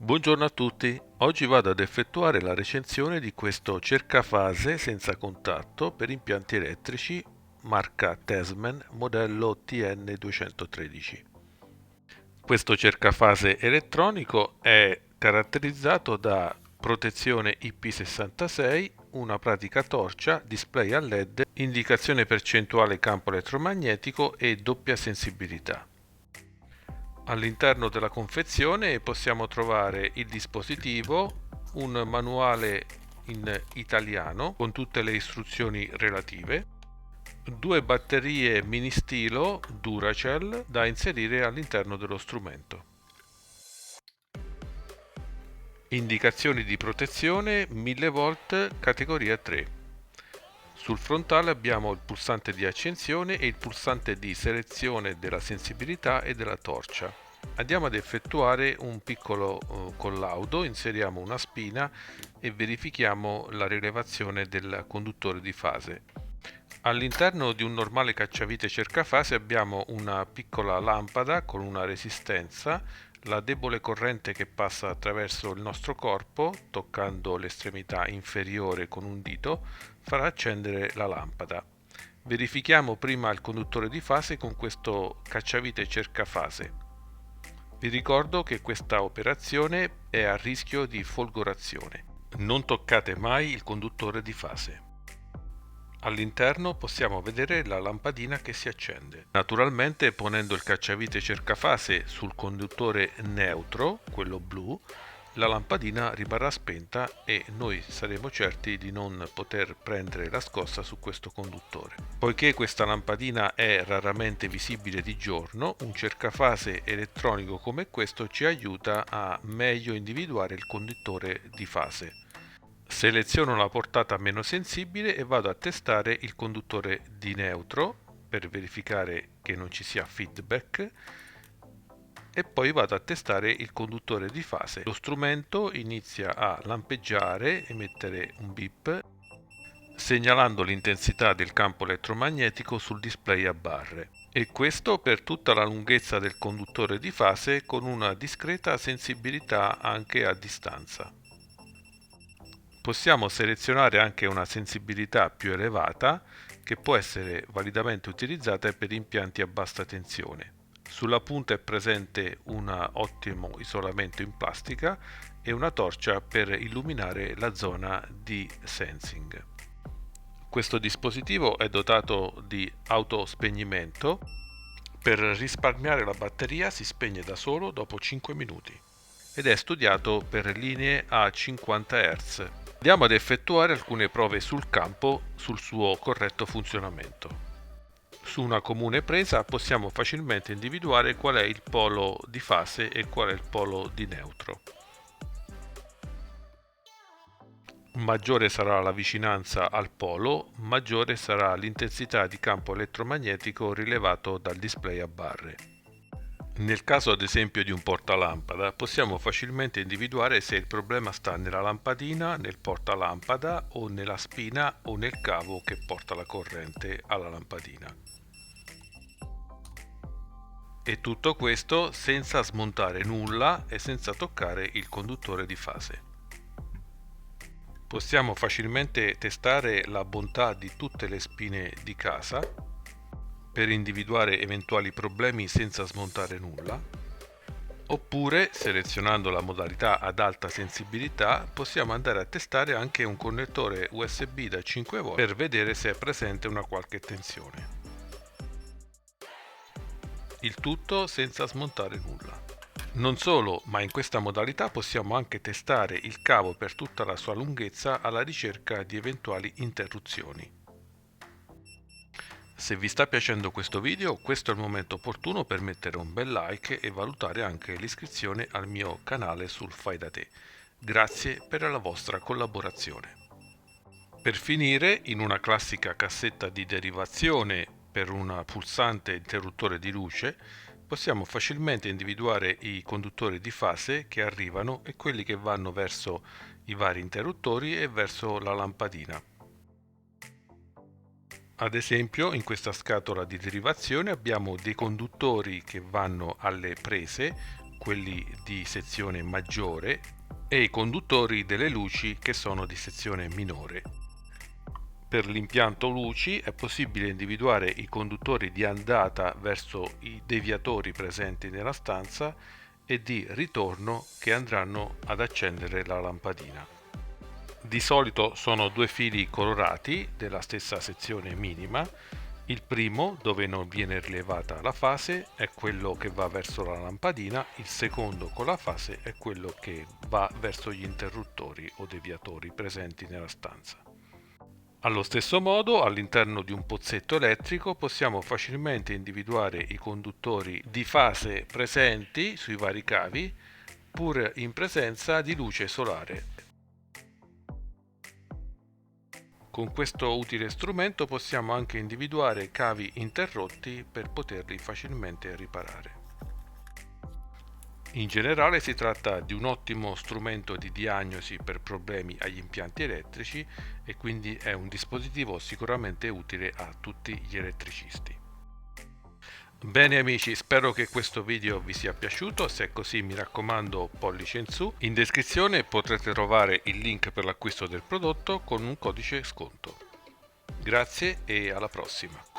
Buongiorno a tutti, oggi vado ad effettuare la recensione di questo cercafase senza contatto per impianti elettrici marca Tesman modello TN213. Questo cercafase elettronico è caratterizzato da protezione IP66, una pratica torcia, display a LED, indicazione percentuale campo elettromagnetico e doppia sensibilità. All'interno della confezione possiamo trovare il dispositivo, un manuale in italiano con tutte le istruzioni relative, due batterie mini stilo Duracell da inserire all'interno dello strumento. Indicazioni di protezione 1000 volt categoria 3. Sul frontale abbiamo il pulsante di accensione e il pulsante di selezione della sensibilità e della torcia. Andiamo ad effettuare un piccolo collaudo, inseriamo una spina e verifichiamo la rilevazione del conduttore di fase. All'interno di un normale cacciavite cercafase abbiamo una piccola lampada con una resistenza. La debole corrente che passa attraverso il nostro corpo, toccando l'estremità inferiore con un dito, farà accendere la lampada. Verifichiamo prima il conduttore di fase con questo cacciavite cercafase. Vi ricordo che questa operazione è a rischio di folgorazione. Non toccate mai il conduttore di fase. All'interno possiamo vedere la lampadina che si accende. Naturalmente, ponendo il cacciavite cercafase sul conduttore neutro, quello blu, la lampadina rimarrà spenta e noi saremo certi di non poter prendere la scossa su questo conduttore. Poiché questa lampadina è raramente visibile di giorno, un cercafase elettronico come questo ci aiuta a meglio individuare il conduttore di fase. Seleziono la portata meno sensibile e vado a testare il conduttore di neutro per verificare che non ci sia feedback e poi vado a testare il conduttore di fase. Lo strumento inizia a lampeggiare, emettere un beep, segnalando l'intensità del campo elettromagnetico sul display a barre. E questo per tutta la lunghezza del conduttore di fase con una discreta sensibilità anche a distanza. Possiamo selezionare anche una sensibilità più elevata che può essere validamente utilizzata per impianti a bassa tensione. Sulla punta è presente un ottimo isolamento in plastica e una torcia per illuminare la zona di sensing. Questo dispositivo è dotato di autospegnimento. Per risparmiare la batteria si spegne da solo dopo 5 minuti ed è studiato per linee a 50 Hz. Andiamo ad effettuare alcune prove sul campo sul suo corretto funzionamento. Su una comune presa possiamo facilmente individuare qual è il polo di fase e qual è il polo di neutro. Maggiore sarà la vicinanza al polo, maggiore sarà l'intensità di campo elettromagnetico rilevato dal display a barre. Nel caso ad esempio di un portalampada possiamo facilmente individuare se il problema sta nella lampadina, nel portalampada o nella spina o nel cavo che porta la corrente alla lampadina. E tutto questo senza smontare nulla e senza toccare il conduttore di fase. Possiamo facilmente testare la bontà di tutte le spine di casa per individuare eventuali problemi senza smontare nulla, oppure selezionando la modalità ad alta sensibilità possiamo andare a testare anche un connettore USB da 5V per vedere se è presente una qualche tensione. Il tutto senza smontare nulla. Non solo, ma in questa modalità possiamo anche testare il cavo per tutta la sua lunghezza alla ricerca di eventuali interruzioni. Se vi sta piacendo questo video, questo è il momento opportuno per mettere un bel like e valutare anche l'iscrizione al mio canale sul Fai da te. Grazie per la vostra collaborazione. Per finire, in una classica cassetta di derivazione per un pulsante interruttore di luce, possiamo facilmente individuare i conduttori di fase che arrivano e quelli che vanno verso i vari interruttori e verso la lampadina. Ad esempio, in questa scatola di derivazione abbiamo dei conduttori che vanno alle prese, quelli di sezione maggiore, e i conduttori delle luci che sono di sezione minore. Per l'impianto luci è possibile individuare i conduttori di andata verso i deviatori presenti nella stanza e di ritorno che andranno ad accendere la lampadina. Di solito sono due fili colorati della stessa sezione minima. Il primo, dove non viene rilevata la fase, è quello che va verso la lampadina, il secondo con la fase è quello che va verso gli interruttori o deviatori presenti nella stanza. Allo stesso modo, all'interno di un pozzetto elettrico possiamo facilmente individuare i conduttori di fase presenti sui vari cavi, pur in presenza di luce solare. Con questo utile strumento possiamo anche individuare cavi interrotti per poterli facilmente riparare. In generale si tratta di un ottimo strumento di diagnosi per problemi agli impianti elettrici e quindi è un dispositivo sicuramente utile a tutti gli elettricisti. Bene amici, spero che questo video vi sia piaciuto, se è così mi raccomando pollice in su. In descrizione potrete trovare il link per l'acquisto del prodotto con un codice sconto. Grazie e alla prossima!